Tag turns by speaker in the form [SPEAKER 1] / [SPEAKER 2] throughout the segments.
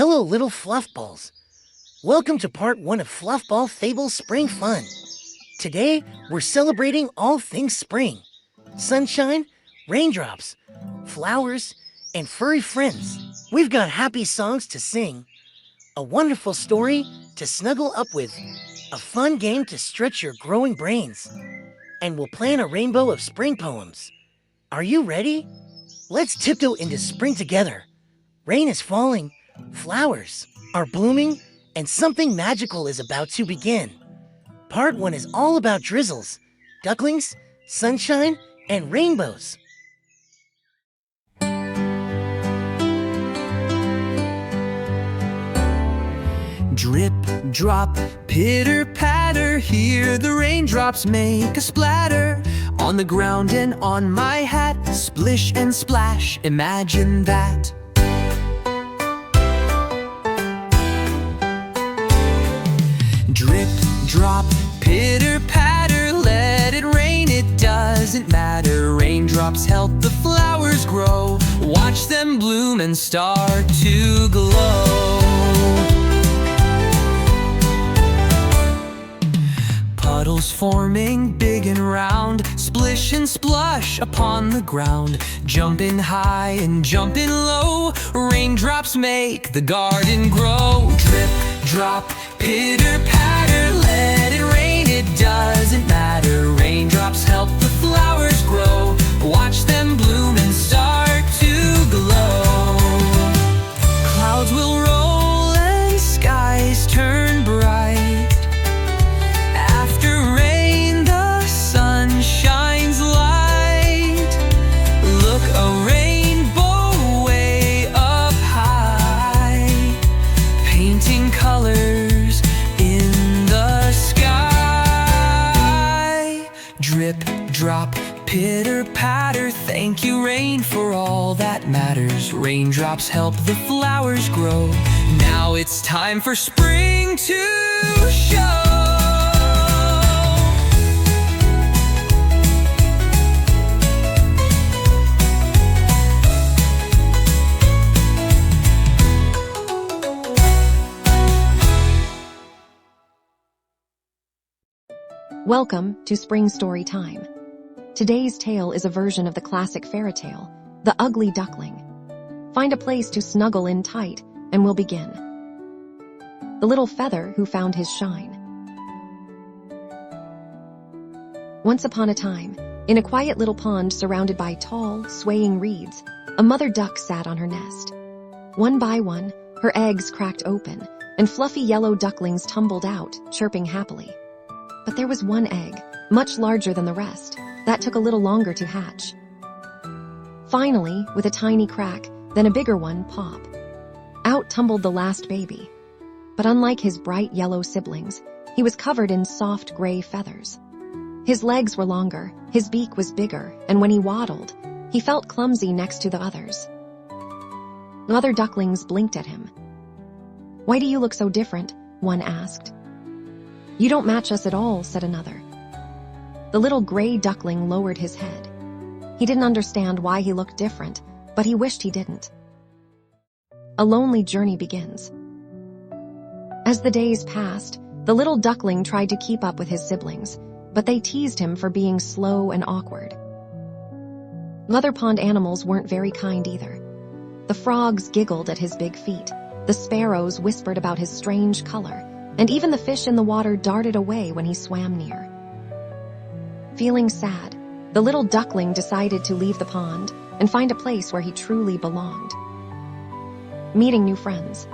[SPEAKER 1] Hello, little fluffballs. Welcome to part 1 of Fluffball Fables Spring Fun. Today, we're celebrating all things spring. Sunshine, raindrops, flowers, and furry friends. We've got happy songs to sing, a wonderful story to snuggle up with, a fun game to stretch your growing brains, and we'll plan a rainbow of spring poems. Are you ready? Let's tiptoe into spring together. Rain is falling, flowers are blooming, and something magical is about to begin. Part 1 is all about drizzles, ducklings, sunshine, and rainbows.
[SPEAKER 2] Drip, drop, pitter, patter, hear the raindrops make a splatter on the ground and on my hat. Splish and splash, imagine that. Drip, drop, pitter, patter, let it rain, it doesn't matter. Raindrops help the flowers grow, watch them bloom and start to glow. Puddles forming big and round, splish and splush upon the ground. Jumping high and jumping low, raindrops make the garden grow. Drip, drop, pitter, patter, let it rain, it doesn't matter. Raindrops help the flowers grow, watch them bloom and start to glow. Clouds will roll and skies turn bright. After rain, the sun shines light. Look, a rainbow way up high, painting colors in the sky. Drip, drop, pitter, patter, thank you, rain, for all that matters. Raindrops help the flowers grow. Now it's time for spring to show.
[SPEAKER 3] Welcome to Spring Story Time. Today's tale is a version of the classic fairy tale, The Ugly Duckling. Find a place to snuggle in tight, and we'll begin. The little feather who found his shine. Once upon a time, in a quiet little pond surrounded by tall, swaying reeds, a mother duck sat on her nest. One by one, her eggs cracked open, and fluffy yellow ducklings tumbled out, chirping happily. But there was one egg, much larger than the rest, that took a little longer to hatch. Finally, with a tiny crack, then a bigger one pop. Out tumbled the last baby. But unlike his bright yellow siblings, he was covered in soft gray feathers. His legs were longer, his beak was bigger, and when he waddled, he felt clumsy next to the others. Other ducklings blinked at him. "Why do you look so different?" one asked. "You don't match us at all," said another. The little gray duckling lowered his head. He didn't understand why he looked different, but he wished he didn't. A lonely journey begins. As the days passed, the little duckling tried to keep up with his siblings, but they teased him for being slow and awkward. Other pond animals weren't very kind either. The frogs giggled at his big feet, the sparrows whispered about his strange color, and even the fish in the water darted away when he swam near. Feeling sad, the little duckling decided to leave the pond and find a place where he truly belonged. Meeting new friends.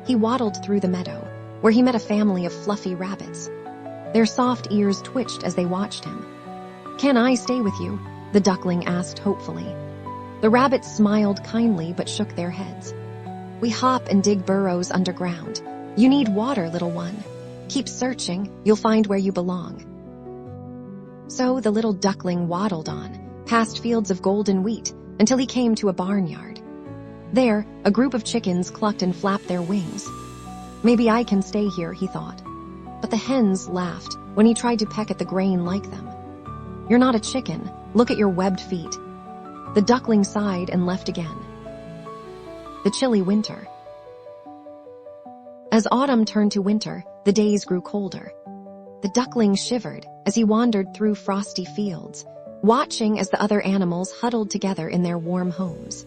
[SPEAKER 3] He waddled through the meadow, where he met a family of fluffy rabbits. Their soft ears twitched as they watched him. "Can I stay with you?" the duckling asked hopefully. The rabbits smiled kindly but shook their heads. "We hop and dig burrows underground. You need water, little one. Keep searching, you'll find where you belong." So the little duckling waddled on, past fields of golden wheat, until he came to a barnyard. There, a group of chickens clucked and flapped their wings. "Maybe I can stay here," he thought. But the hens laughed when he tried to peck at the grain like them. "You're not a chicken. Look at your webbed feet." The duckling sighed and left again. the chilly winter. As autumn turned to winter, the days grew colder. The duckling shivered as he wandered through frosty fields, watching as the other animals huddled together in their warm homes.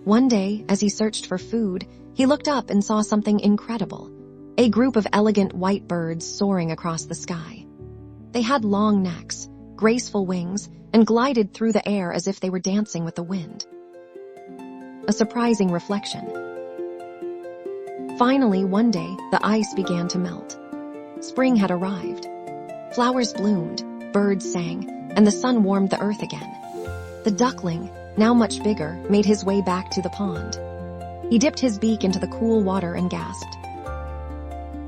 [SPEAKER 3] One day, as he searched for food, he looked up and saw something incredible: a group of elegant white birds soaring across the sky. They had long necks, graceful wings, and glided through the air as if they were dancing with the wind. A surprising reflection. Finally, one day, the ice began to melt. Spring had arrived. Flowers bloomed, birds sang, and the sun warmed the earth again. The duckling, now much bigger, made his way back to the pond. He dipped his beak into the cool water and gasped.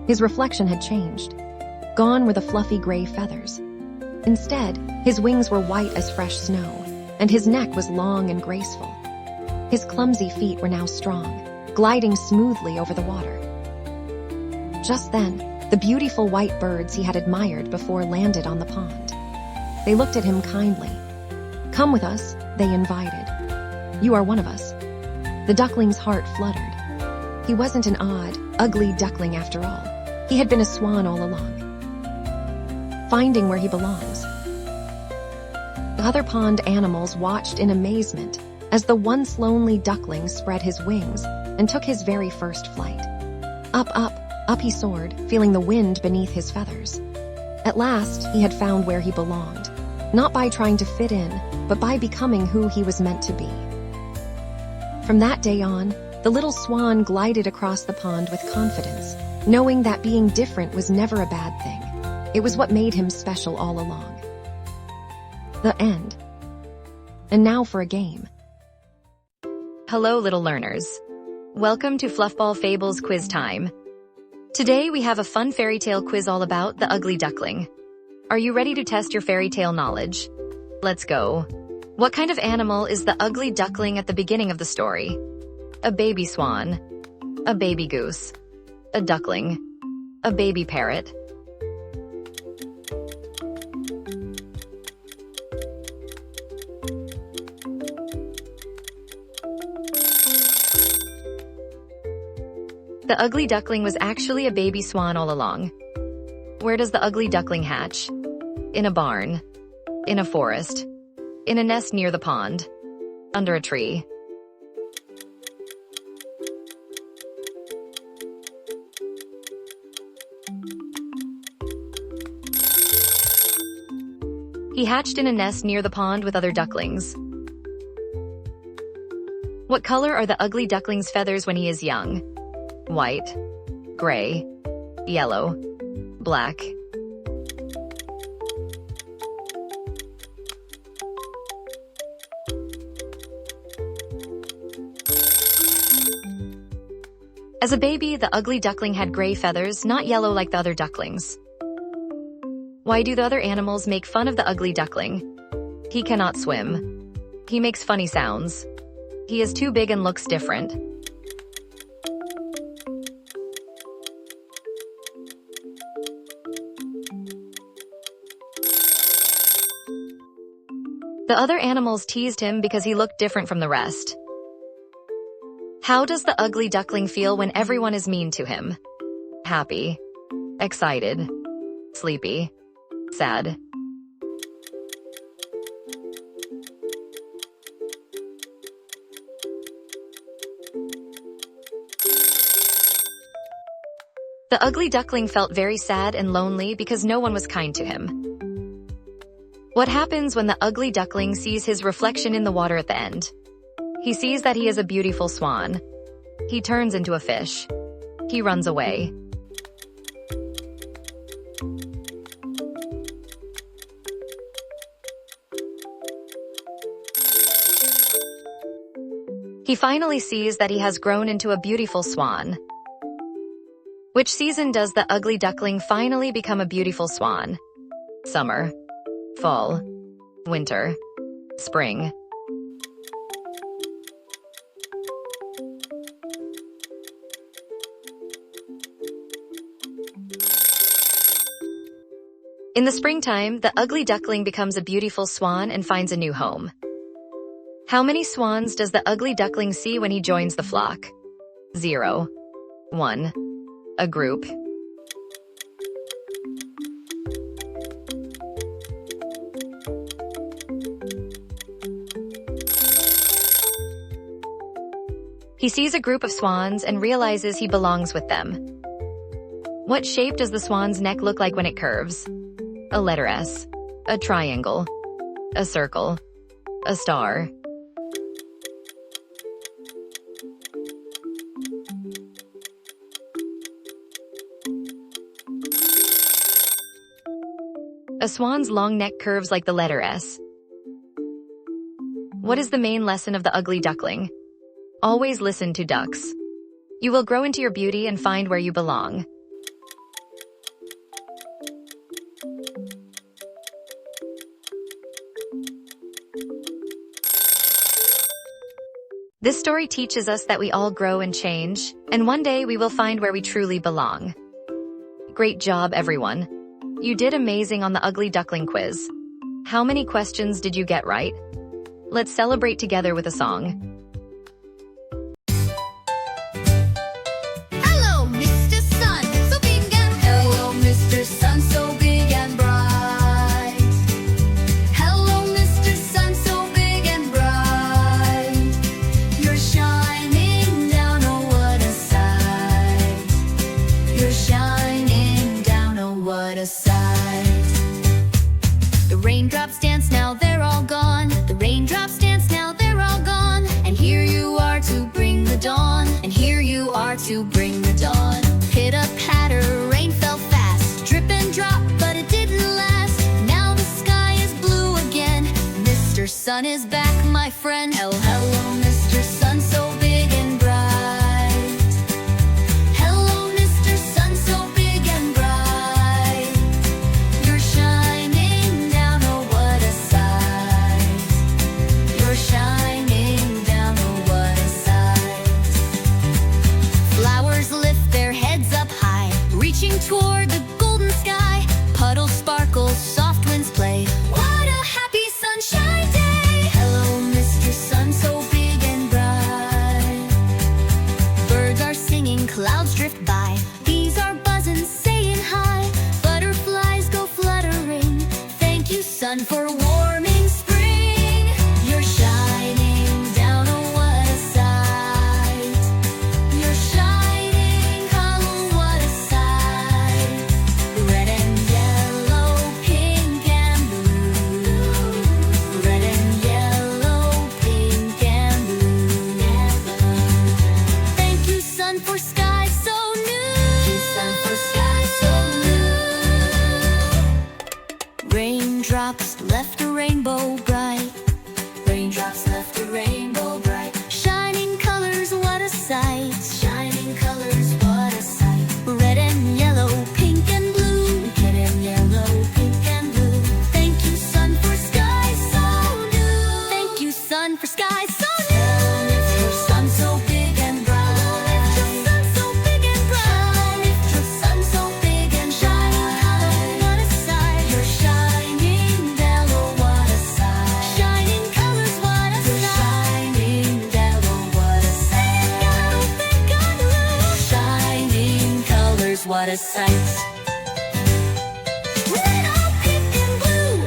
[SPEAKER 3] His reflection had changed. Gone were the fluffy gray feathers. Instead, his wings were white as fresh snow, and his neck was long and graceful. His clumsy feet were now strong, gliding smoothly over the water. Just then, the beautiful white birds he had admired before landed on the pond. They looked at him kindly. "Come with us," they invited. "You are one of us." The duckling's heart fluttered. He wasn't an odd, ugly duckling after all. He had been a swan all along, finding where he belongs. The other pond animals watched in amazement as the once lonely duckling spread his wings and took his very first flight. Up, up, up he soared, feeling the wind beneath his feathers. At last, he had found where he belonged, not by trying to fit in, but by becoming who he was meant to be. From that day on, the little swan glided across the pond with confidence, knowing that being different was never a bad thing. It was what made him special all along. The end. And now for a game.
[SPEAKER 4] Hello, little learners. Welcome to Fluffball Fables quiz time. Today we have a fun fairy tale quiz all about the Ugly Duckling. Are you ready to test your fairy tale knowledge? Let's go. What kind of animal is the Ugly Duckling at the beginning of the story? A baby swan, a baby goose, a duckling, a baby parrot. The Ugly Duckling was actually a baby swan all along. Where does the Ugly Duckling hatch? In a barn, in a forest, in a nest near the pond, under a tree. He hatched in a nest near the pond with other ducklings. What color are the Ugly Duckling's feathers when he is young? White, gray, yellow, black. As a baby, the Ugly Duckling had gray feathers, not yellow like the other ducklings. Why do the other animals make fun of the Ugly Duckling? He cannot swim. He makes funny sounds. He is too big and looks different. The other animals teased him because he looked different from the rest. How does the Ugly Duckling feel when everyone is mean to him? Happy, excited, sleepy, sad. The Ugly Duckling felt very sad and lonely because no one was kind to him. What happens when the Ugly Duckling sees his reflection in the water at the end? He sees that he is a beautiful swan. He turns into a fish. He runs away. He finally sees that he has grown into a beautiful swan. Which season does the Ugly Duckling finally become a beautiful swan? Summer, fall, winter, spring. In the springtime, the Ugly Duckling becomes a beautiful swan and finds a new home. How many swans does the Ugly Duckling see when he joins the flock? 0, 1. A group. He sees a group of swans and realizes he belongs with them. What shape does the swan's neck look like when it curves? A letter S, a triangle, a circle, a star. A swan's long neck curves like the letter S. What is the main lesson of the Ugly Duckling? Always listen to ducks. You will grow into your beauty and find where you belong. This story teaches us that we all grow and change, and one day we will find where we truly belong. Great job, everyone. You did amazing on the Ugly Duckling quiz. How many questions did you get right? Let's celebrate together with a song.
[SPEAKER 5] Hello, Mr. Sun, so big and hello, Mr. Sun, so big and bright. Hello, Mr. Sun, so big and bright. You're shining down, oh what a sight. You're shining down, oh what a sight. The raindrops dance now, they're all gone. The raindrops dance now, they're all gone. And here you are to bring the dawn. And here you are to bring the dawn. Pitter-patter, rain fell fast. Drip and drop, but it didn't last. Now the sky is blue again. Mr. Sun is back, my friend. Hello, Mr. Sun, so big and bright. Hello, Mr. Sun, so big and bright. You're shining down, oh what a sight. You're shining down, oh what a sight. Flowers lift their heads up high, reaching toward the golden sky. Puddles sparkle, soft winds play. What a happy sunshine day! Hello, Mr. Sun, so big and bright. Birds are singing, clouds drift by. Bees are buzzing, saying hi. Butterflies go fluttering. Thank you, sun, for warming spring. You're shining down, oh what a sight. You're shining, oh what a sight. Red and yellow, pink and blue. Red and yellow, pink and blue. Thank you, sun, for sky so new. Thank you, sun, for sky so new. Raindrops left a rainbow bright. Raindrops left a rainbow bright. Shining colors, what a sight. Shining colors, what a sight. Red and yellow, pink and blue. Red and yellow, pink and blue. Thank you, sun, for sky so new. Thank you, sun, for sky so new. Lift your sun so big and bright. Lift your sun so big and bright. Lift your sun so big and shining colors, what a sight. You're shining down, oh what a sight. Shining colors, what a sight. You're shining down, oh what a sight. Shining colors, what a sight. Red, all pink and blue.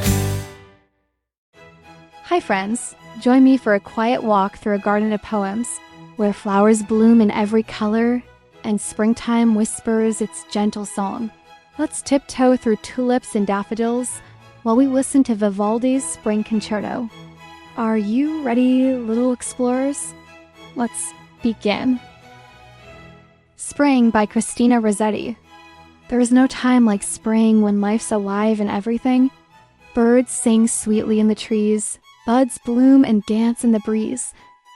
[SPEAKER 6] Hi friends, join me for a quiet walk through a garden of poems, where flowers bloom in every color, and springtime whispers its gentle song. Let's tiptoe through tulips and daffodils, while we listen to Vivaldi's Spring Concerto. Are you ready, little explorers? Let's begin. Spring by Christina Rossetti. There is no time like spring when life's alive and everything. Birds sing sweetly in the trees, buds bloom and dance in the breeze.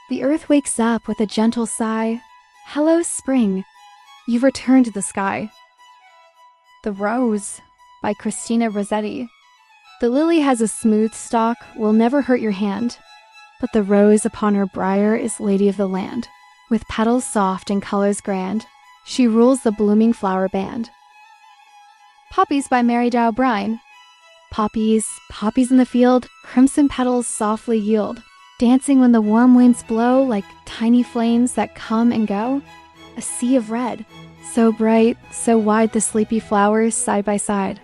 [SPEAKER 6] The earth wakes up with a gentle sigh. Hello, spring. You've returned to the sky. The Rose by Christina Rossetti. The lily has a smooth stalk, will never hurt your hand, but the rose upon her briar is lady of the land. With petals soft and colors grand, she rules the blooming flower band. Poppies by Mary Dow O'Brien. Poppies, poppies in the field, crimson petals softly yield, dancing when the warm winds blow like tiny flames that come and go. a sea of red. So bright, so wide the sleepy flowers side by side.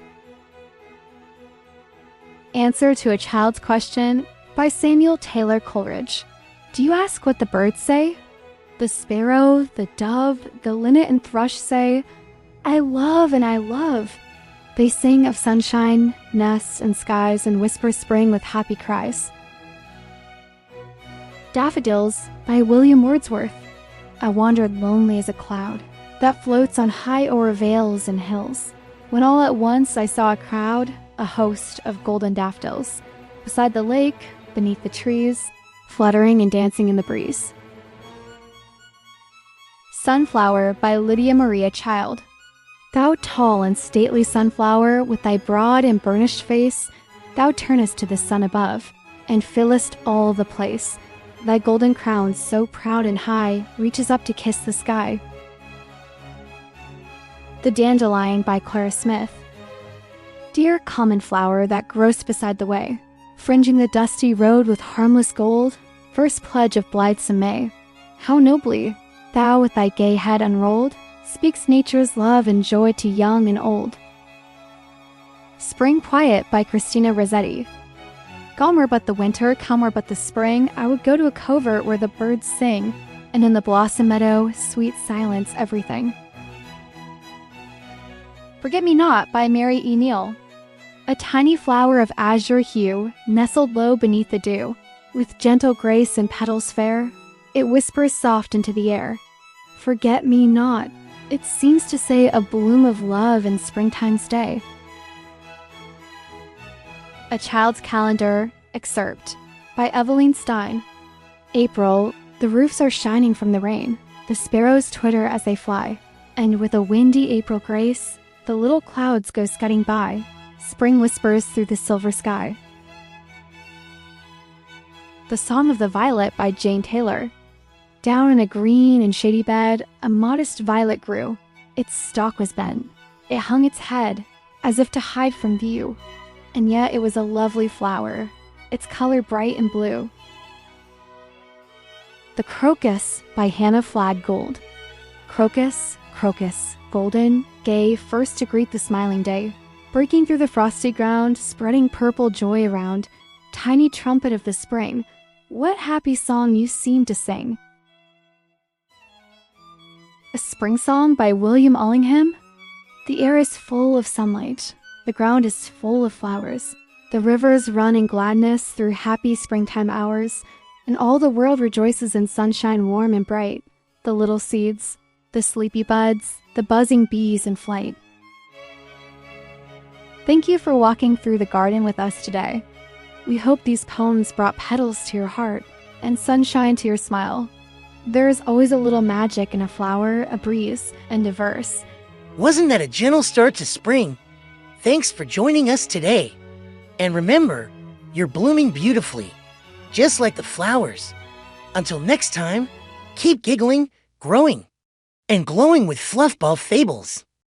[SPEAKER 6] Answer to a Child's Question by Samuel Taylor Coleridge. Do you ask what the birds say? The sparrow, the dove, the linnet and thrush say, I love and I love. They sing of sunshine, nests, and skies, and whisper spring with happy cries. Daffodils by William Wordsworth. I wandered lonely as a cloud that floats on high o'er vales and hills, when all at once I saw a crowd, a host of golden daffodils, beside the lake, beneath the trees, fluttering and dancing in the breeze. Sunflower by Lydia Maria Child. Thou tall and stately sunflower, with thy broad and burnished face, thou turnest to the sun above, and fillest all the place. Thy golden crown, so proud and high, reaches up to kiss the sky. The Dandelion by Clara Smith. Dear common flower that grows beside the way, fringing the dusty road with harmless gold, first pledge of blithesome May, how nobly, thou with thy gay head unrolled, speaks nature's love and joy to young and old. Spring Quiet by Christina Rossetti. Gone were but the winter, come were but the spring, I would go to a covert where the birds sing, and in the blossom meadow, sweet silence everything. Forget Me Not by Mary E. Neal. A tiny flower of azure hue, nestled low beneath the dew, with gentle grace and petals fair, it whispers soft into the air. Forget me not. It seems to say a bloom of love in springtime's day. A Child's Calendar excerpt by Eveline Stein. April, the roofs are shining from the rain. The sparrows twitter as they fly, and with a windy April grace, the little clouds go scudding by. Spring whispers through the silver sky. The Song of the Violet by Jane Taylor. Down in a green and shady bed, a modest violet grew. Its stalk was bent. It hung its head, as if to hide from view. And yet it was a lovely flower, its color bright and blue. The Crocus by Hannah Flagg Gould. Crocus, crocus, golden, gay, first to greet the smiling day, breaking through the frosty ground, spreading purple joy around, tiny trumpet of the spring, what happy song you seem to sing. A Spring Song by William Allingham. The air is full of sunlight. The ground is full of flowers. The rivers run in gladness through happy springtime hours, and all the world rejoices in sunshine warm and bright. The little seeds, the sleepy buds, the buzzing bees in flight. Thank you for walking through the garden with us today. We hope these poems brought petals to your heart and sunshine to your smile. There is always a little magic in a flower, a breeze, and a verse.
[SPEAKER 1] Wasn't that a gentle start to spring? Thanks for joining us today. And remember, you're blooming beautifully, just like the flowers. Until next time, keep giggling, growing, and glowing with Fluffball Fables.